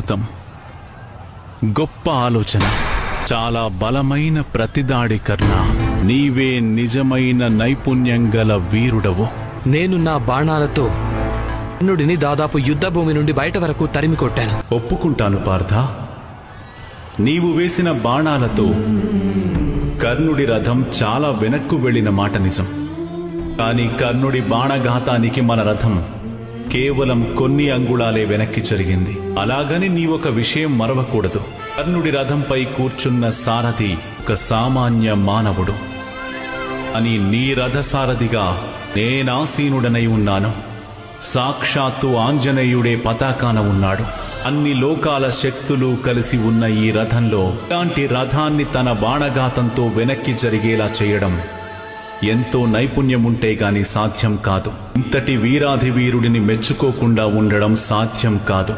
అద్భుతం, గొప్ప ఆలోచన, చాలా బలమైన ప్రతిదాడి కర్ణ. నీవే నిజమైన నైపుణ్యం గల వీరుడవు. నేను నా బాణాలతో కర్ణుడిని దాదాపు యుద్ధభూమి నుండి బయట వరకు తరిమి కొట్టాను. ఒప్పుకుంటాను పార్థ. నీవు వేసిన బాణాలతో కర్ణుడి రథం చాలా వెనక్కు వెళ్లిన మాట నిజం. కాని కర్ణుడి బాణఘాతానికి మన రథం కేవలం కొన్ని అంగుళాలే వెనక్కి జరిగింది. అలాగని నీవొక విషయం మరవకూడదు. కర్ణుడి రథంపై కూర్చున్న సారథి ఒక సామాన్య మానవుడు అని. నీ రథసారథిగా నేనాసీనుడనై ఉన్నాను. సాక్షాత్తు ఆంజనేయుడే పతాకాన ఉన్నాడు. అన్ని లోకాల శక్తులు కలిసి ఉన్న ఈ రథంలో ఇలాంటి రథాన్ని తన బాణఘాతంతో వెనక్కి జరిగేలా చేయడం ఎంతో నైపుణ్యముంటే గాని సాధ్యం కాదు. ఇంతటి వీరాధి వీరుడిని మెచ్చుకోకుండా ఉండడం సాధ్యం కాదు.